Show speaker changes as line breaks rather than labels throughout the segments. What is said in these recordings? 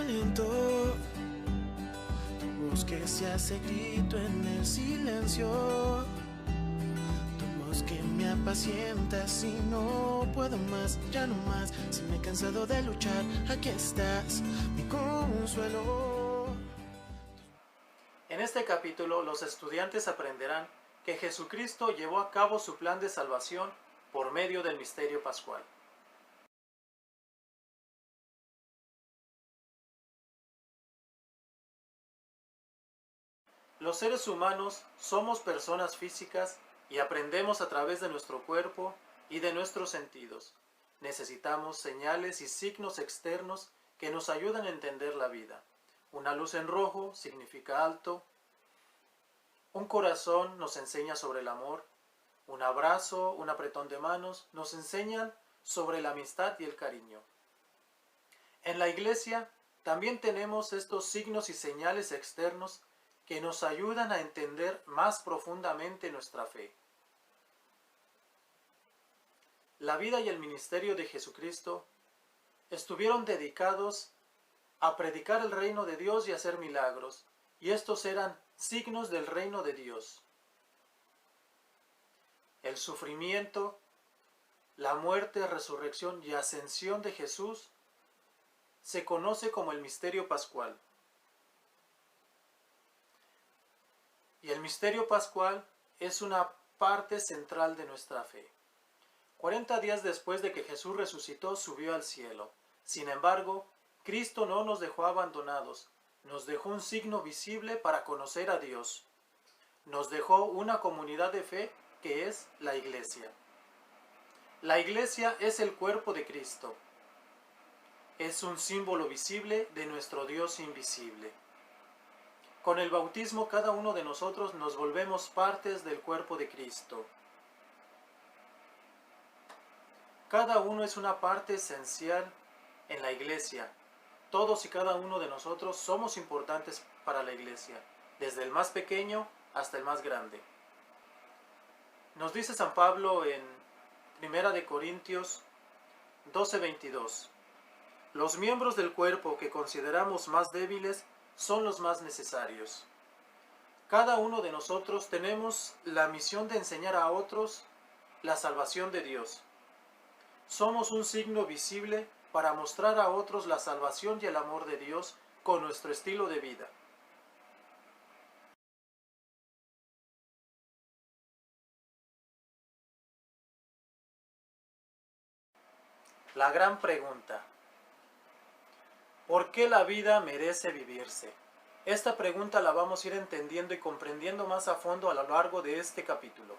aliento, tu voz que se hace grito en el silencio, tu voz que me apacienta si no puedo más, ya no más, si me he cansado de luchar, aquí estás, mi consuelo.
En este capítulo los estudiantes aprenderán que Jesucristo llevó a cabo su plan de salvación por medio del misterio pascual. Los seres humanos somos personas físicas y aprendemos a través de nuestro cuerpo y de nuestros sentidos. Necesitamos señales y signos externos que nos ayudan a entender la vida. Una luz en rojo significa alto. Un corazón nos enseña sobre el amor. Un abrazo, un apretón de manos nos enseñan sobre la amistad y el cariño. En la iglesia también tenemos estos signos y señales externos que nos ayudan a entender más profundamente nuestra fe. La vida y el ministerio de Jesucristo estuvieron dedicados a predicar el reino de Dios y hacer milagros, y estos eran signos del reino de Dios. El sufrimiento, la muerte, resurrección y ascensión de Jesús se conoce como el misterio pascual. Y el misterio pascual es una parte central de nuestra fe. 40 días después de que Jesús resucitó, subió al cielo. Sin embargo, Cristo no nos dejó abandonados, nos dejó un signo visible para conocer a Dios. Nos dejó una comunidad de fe que es la iglesia. La iglesia es el cuerpo de Cristo. Es un símbolo visible de nuestro Dios invisible. Con el bautismo cada uno de nosotros nos volvemos partes del cuerpo de Cristo. Cada uno es una parte esencial en la iglesia. Todos y cada uno de nosotros somos importantes para la iglesia, desde el más pequeño hasta el más grande. Nos dice San Pablo en 1 Corintios 12:22. Los miembros del cuerpo que consideramos más débiles son los más necesarios. Cada uno de nosotros tenemos la misión de enseñar a otros la salvación de Dios. Somos un signo visible para mostrar a otros la salvación y el amor de Dios con nuestro estilo de vida. La gran pregunta: ¿por qué la vida merece vivirse? Esta pregunta la vamos a ir entendiendo y comprendiendo más a fondo a lo largo de este capítulo.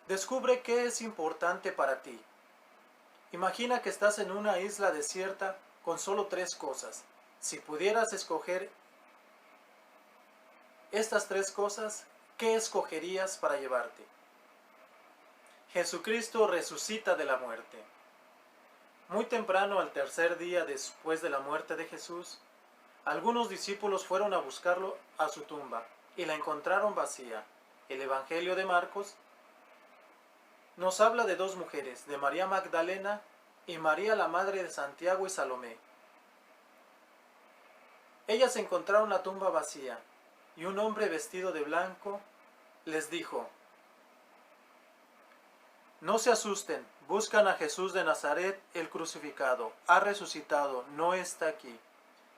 Descubre qué es importante para ti. Imagina que estás en una isla desierta con solo 3 cosas. Si pudieras escoger estas 3 cosas, ¿qué escogerías para llevarte? Jesucristo resucita de la muerte. Muy temprano, al tercer día después de la muerte de Jesús, algunos discípulos fueron a buscarlo a su tumba y la encontraron vacía. El Evangelio de Marcos nos habla de 2 mujeres, de María Magdalena y María la madre de Santiago y Salomé. Ellas encontraron la tumba vacía y un hombre vestido de blanco les dijo: no se asusten, buscan a Jesús de Nazaret, el crucificado. Ha resucitado, no está aquí.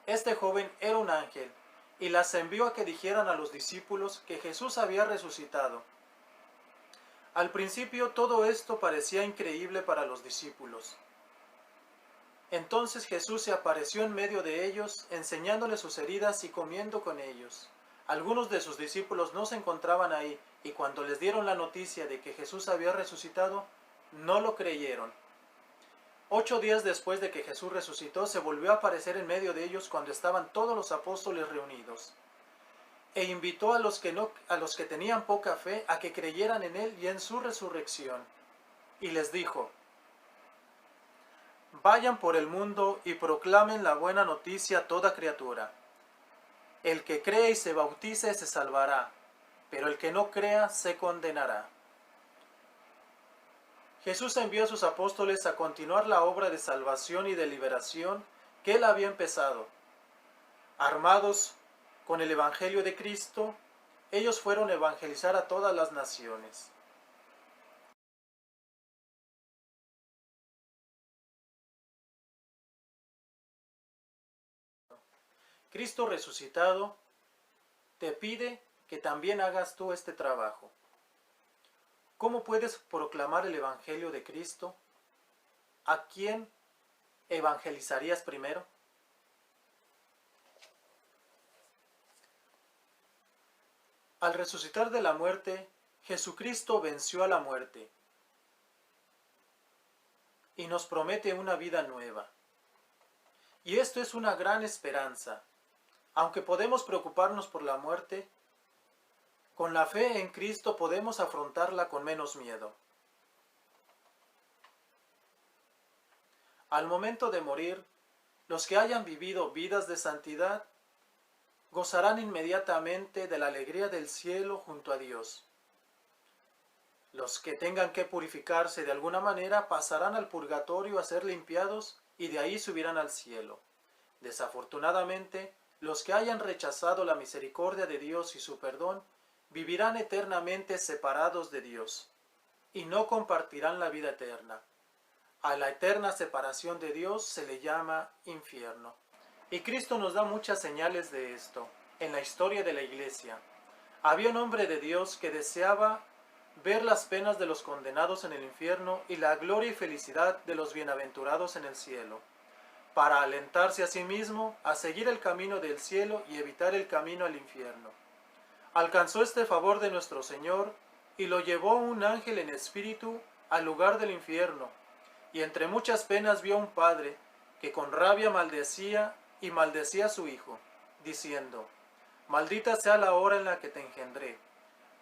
Este joven era un ángel y las envió a que dijeran a los discípulos que Jesús había resucitado. Al principio todo esto parecía increíble para los discípulos. Entonces Jesús se apareció en medio de ellos, enseñándoles sus heridas y comiendo con ellos. Algunos de sus discípulos no se encontraban ahí, y cuando les dieron la noticia de que Jesús había resucitado, no lo creyeron. 8 días después de que Jesús resucitó, se volvió a aparecer en medio de ellos cuando estaban todos los apóstoles reunidos. E invitó a los que tenían poca fe a que creyeran en Él y en su resurrección. Y les dijo: vayan por el mundo y proclamen la buena noticia a toda criatura. El que cree y se bautice se salvará, pero el que no crea se condenará. Jesús envió a sus apóstoles a continuar la obra de salvación y de liberación que él había empezado. Armados con el Evangelio de Cristo, ellos fueron a evangelizar a todas las naciones. Cristo resucitado te pide que también hagas tú este trabajo. ¿Cómo puedes proclamar el Evangelio de Cristo? ¿A quién evangelizarías primero? Al resucitar de la muerte, Jesucristo venció a la muerte y nos promete una vida nueva. Y esto es una gran esperanza. Aunque podemos preocuparnos por la muerte, con la fe en Cristo podemos afrontarla con menos miedo. Al momento de morir, los que hayan vivido vidas de santidad gozarán inmediatamente de la alegría del cielo junto a Dios. Los que tengan que purificarse de alguna manera pasarán al purgatorio a ser limpiados y de ahí subirán al cielo. Desafortunadamente, los que hayan rechazado la misericordia de Dios y su perdón vivirán eternamente separados de Dios y no compartirán la vida eterna. A la eterna separación de Dios se le llama infierno. Y Cristo nos da muchas señales de esto. En la historia de la Iglesia, había un hombre de Dios que deseaba ver las penas de los condenados en el infierno y la gloria y felicidad de los bienaventurados en el cielo, para alentarse a sí mismo a seguir el camino del cielo y evitar el camino al infierno. Alcanzó este favor de nuestro Señor y lo llevó un ángel en espíritu al lugar del infierno, y entre muchas penas vio a un padre que con rabia maldecía a su hijo, diciendo: Maldita sea la hora en la que te engendré,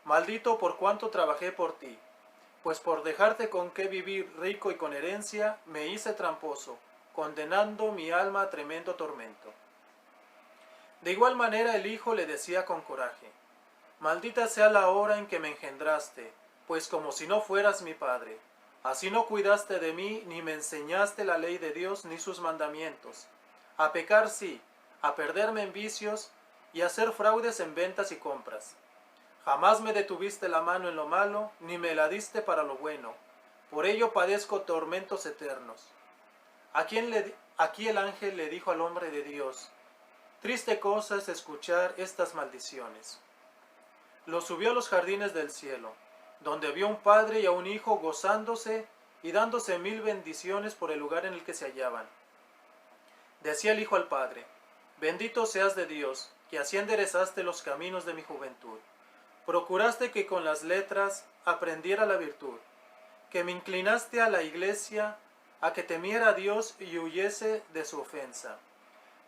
maldito por cuanto trabajé por ti, pues por dejarte con qué vivir rico y con herencia, me hice tramposo, condenando mi alma a tremendo tormento. De igual manera el hijo le decía con coraje: Maldita sea la hora en que me engendraste, pues como si no fueras mi padre. Así no cuidaste de mí, ni me enseñaste la ley de Dios ni sus mandamientos. A pecar sí, a perderme en vicios y a hacer fraudes en ventas y compras. Jamás me detuviste la mano en lo malo, ni me la diste para lo bueno. Por ello padezco tormentos eternos. Aquí el ángel le dijo al hombre de Dios: Triste cosa es escuchar estas maldiciones. Lo subió a los jardines del cielo, donde vio a un padre y a un hijo gozándose y dándose 1000 bendiciones por el lugar en el que se hallaban. Decía el hijo al padre: Bendito seas de Dios, que así enderezaste los caminos de mi juventud. Procuraste que con las letras aprendiera la virtud, que me inclinaste a la iglesia, a que temiera a Dios y huyese de su ofensa.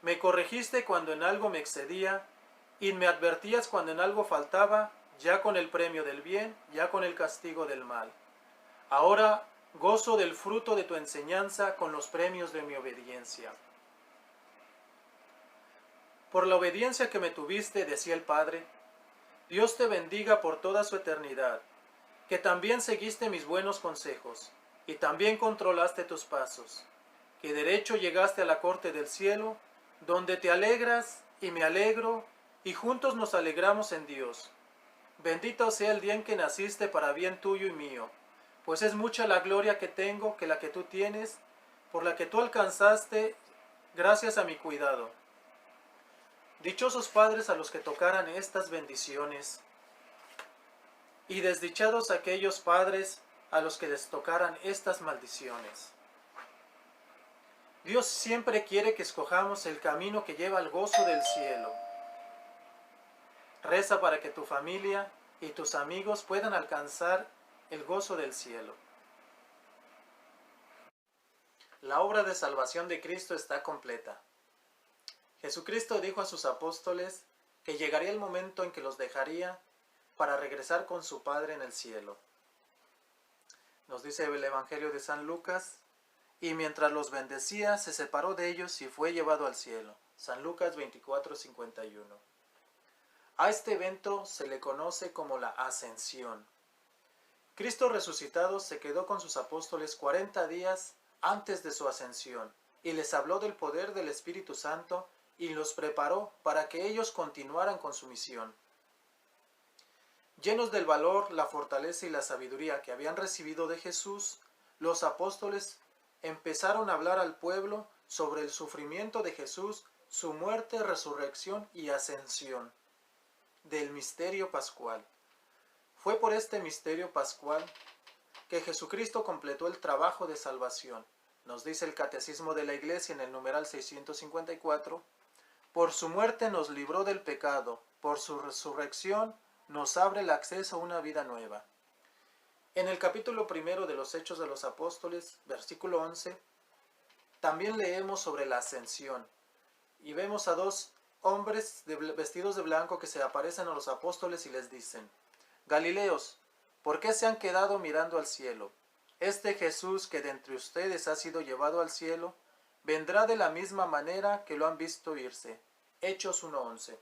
Me corregiste cuando en algo me excedía, y me advertías cuando en algo faltaba, ya con el premio del bien, ya con el castigo del mal. Ahora gozo del fruto de tu enseñanza con los premios de mi obediencia. Por la obediencia que me tuviste, decía el Padre, Dios te bendiga por toda su eternidad, que también seguiste mis buenos consejos, y también controlaste tus pasos, que derecho llegaste a la corte del cielo, donde te alegras y me alegro, y juntos nos alegramos en Dios. Bendito sea el día en que naciste para bien tuyo y mío, pues es mucha la gloria que tengo que la que tú tienes, por la que tú alcanzaste gracias a mi cuidado. Dichosos padres a los que tocaran estas bendiciones, y desdichados aquellos padres a los que les tocaran estas maldiciones. Dios siempre quiere que escojamos el camino que lleva al gozo del cielo. Reza para que tu familia y tus amigos puedan alcanzar el gozo del cielo. La obra de salvación de Cristo está completa. Jesucristo dijo a sus apóstoles que llegaría el momento en que los dejaría para regresar con su Padre en el cielo. Nos dice el Evangelio de San Lucas: y mientras los bendecía, se separó de ellos y fue llevado al cielo. San Lucas 24:51. A este evento se le conoce como la Ascensión. Cristo resucitado se quedó con sus apóstoles 40 días antes de su ascensión, y les habló del poder del Espíritu Santo y los preparó para que ellos continuaran con su misión. Llenos del valor, la fortaleza y la sabiduría que habían recibido de Jesús, los apóstoles empezaron a hablar al pueblo sobre el sufrimiento de Jesús, su muerte, resurrección y ascensión, del misterio pascual. Fue por este misterio pascual que Jesucristo completó el trabajo de salvación. Nos dice el Catecismo de la Iglesia en el numeral 654, por su muerte nos libró del pecado, por su resurrección nos abre el acceso a una vida nueva. En el capítulo 1 de los Hechos de los Apóstoles, versículo 11, también leemos sobre la ascensión y vemos a dos hombres vestidos de blanco que se aparecen a los apóstoles y les dicen: Galileos, ¿por qué se han quedado mirando al cielo? Este Jesús que de entre ustedes ha sido llevado al cielo, vendrá de la misma manera que lo han visto irse. Hechos 1:11.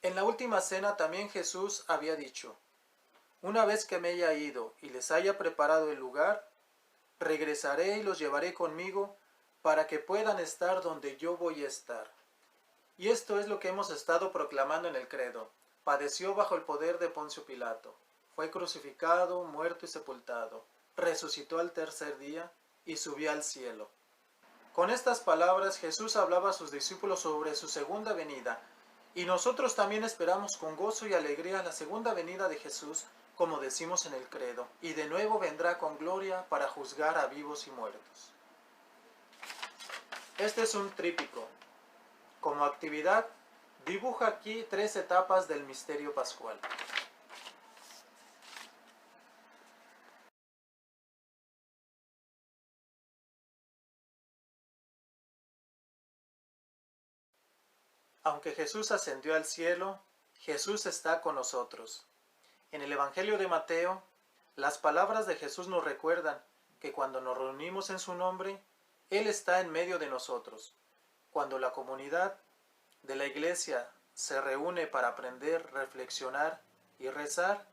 En la última cena también Jesús había dicho: una vez que me haya ido y les haya preparado el lugar, regresaré y los llevaré conmigo para que puedan estar donde yo voy a estar. Y esto es lo que hemos estado proclamando en el credo. Padeció bajo el poder de Poncio Pilato, fue crucificado, muerto y sepultado, resucitó al tercer día y subió al cielo. Con estas palabras Jesús hablaba a sus discípulos sobre su segunda venida, y nosotros también esperamos con gozo y alegría la segunda venida de Jesús, como decimos en el credo, y de nuevo vendrá con gloria para juzgar a vivos y muertos. Este es un tríptico. Como actividad, dibuja aquí 3 etapas del misterio pascual. Aunque Jesús ascendió al cielo, Jesús está con nosotros. En el Evangelio de Mateo, las palabras de Jesús nos recuerdan que cuando nos reunimos en su nombre, Él está en medio de nosotros. Cuando la comunidad de la iglesia se reúne para aprender, reflexionar y rezar,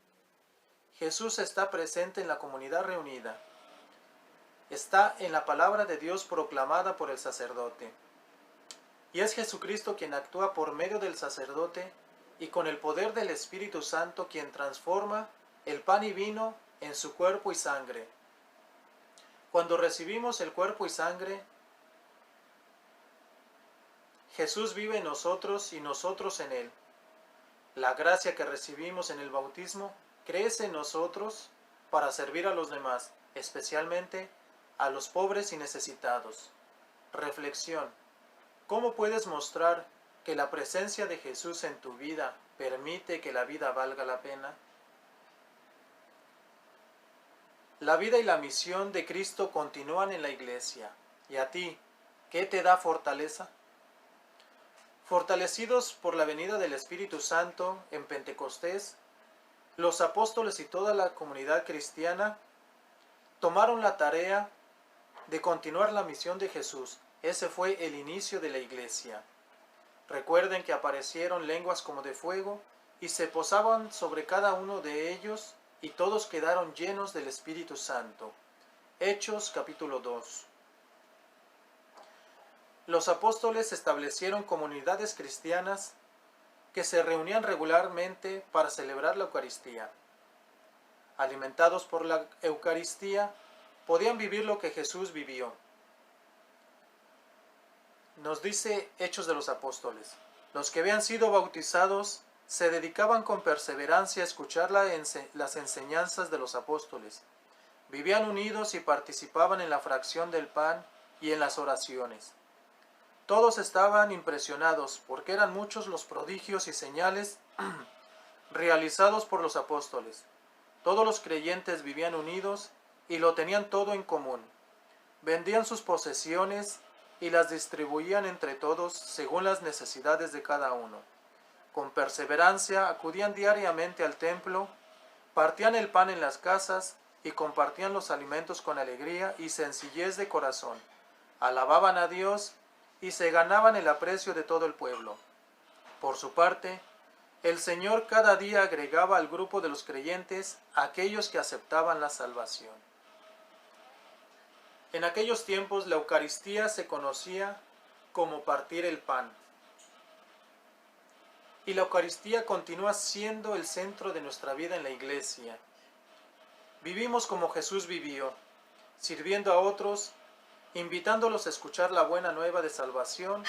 Jesús está presente en la comunidad reunida. Está en la palabra de Dios proclamada por el sacerdote. Y es Jesucristo quien actúa por medio del sacerdote y con el poder del Espíritu Santo quien transforma el pan y vino en su cuerpo y sangre. Cuando recibimos el cuerpo y sangre, Jesús vive en nosotros y nosotros en Él. La gracia que recibimos en el bautismo crece en nosotros para servir a los demás, especialmente a los pobres y necesitados. Reflexión. ¿Cómo puedes mostrar que la presencia de Jesús en tu vida permite que la vida valga la pena? La vida y la misión de Cristo continúan en la iglesia. ¿Y a ti, qué te da fortaleza? Fortalecidos por la venida del Espíritu Santo en Pentecostés, los apóstoles y toda la comunidad cristiana tomaron la tarea de continuar la misión de Jesús. Ese fue el inicio de la iglesia. Recuerden que aparecieron lenguas como de fuego y se posaban sobre cada uno de ellos y todos quedaron llenos del Espíritu Santo. Hechos capítulo 2. Los apóstoles establecieron comunidades cristianas que se reunían regularmente para celebrar la Eucaristía. Alimentados por la Eucaristía, podían vivir lo que Jesús vivió. Nos dice Hechos de los Apóstoles: los que habían sido bautizados se dedicaban con perseverancia a escuchar las enseñanzas de los apóstoles. Vivían unidos y participaban en la fracción del pan y en las oraciones. Todos estaban impresionados porque eran muchos los prodigios y señales realizados por los apóstoles. Todos los creyentes vivían unidos y lo tenían todo en común. Vendían sus posesiones y las distribuían entre todos según las necesidades de cada uno. Con perseverancia acudían diariamente al templo, partían el pan en las casas y compartían los alimentos con alegría y sencillez de corazón. Alababan a Dios y se ganaban el aprecio de todo el pueblo. Por su parte, el Señor cada día agregaba al grupo de los creyentes a aquellos que aceptaban la salvación. En aquellos tiempos la Eucaristía se conocía como partir el pan. Y la Eucaristía continúa siendo el centro de nuestra vida en la Iglesia. Vivimos como Jesús vivió, sirviendo a otros, invitándolos a escuchar la buena nueva de salvación,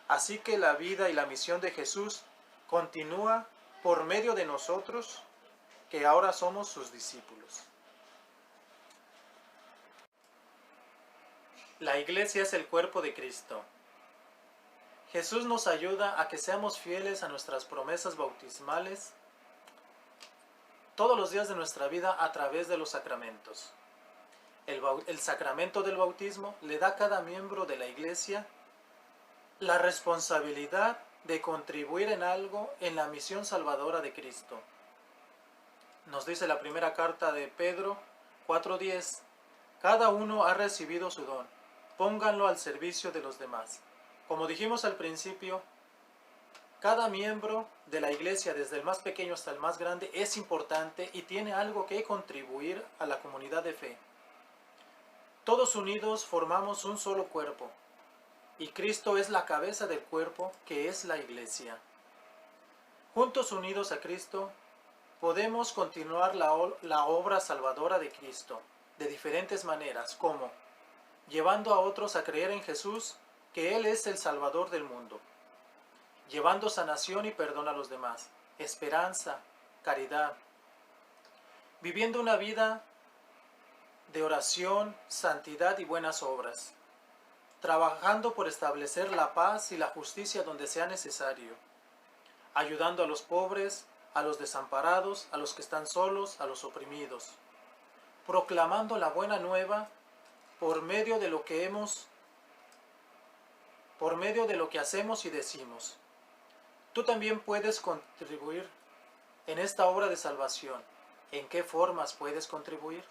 así que la vida y la misión de Jesús continúa por medio de nosotros, que ahora somos sus discípulos. La Iglesia es el cuerpo de Cristo. Jesús nos ayuda a que seamos fieles a nuestras promesas bautismales todos los días de nuestra vida a través de los sacramentos. El sacramento del bautismo le da a cada miembro de la Iglesia la responsabilidad de contribuir en algo en la misión salvadora de Cristo. Nos dice la primera carta de Pedro 4:10, cada uno ha recibido su don, pónganlo al servicio de los demás. Como dijimos al principio, cada miembro de la Iglesia, desde el más pequeño hasta el más grande, es importante y tiene algo que contribuir a la comunidad de fe. Todos unidos formamos un solo cuerpo, y Cristo es la cabeza del cuerpo, que es la Iglesia. Juntos unidos a Cristo, podemos continuar la obra salvadora de Cristo, de diferentes maneras, como llevando a otros a creer en Jesús, que Él es el Salvador del mundo, llevando sanación y perdón a los demás, esperanza, caridad, viviendo una vida de oración, santidad y buenas obras, trabajando por establecer la paz y la justicia donde sea necesario, ayudando a los pobres, a los desamparados, a los que están solos, a los oprimidos, proclamando la buena nueva por medio de lo que hacemos y decimos. Tú también puedes contribuir en esta obra de salvación. ¿En qué formas puedes contribuir?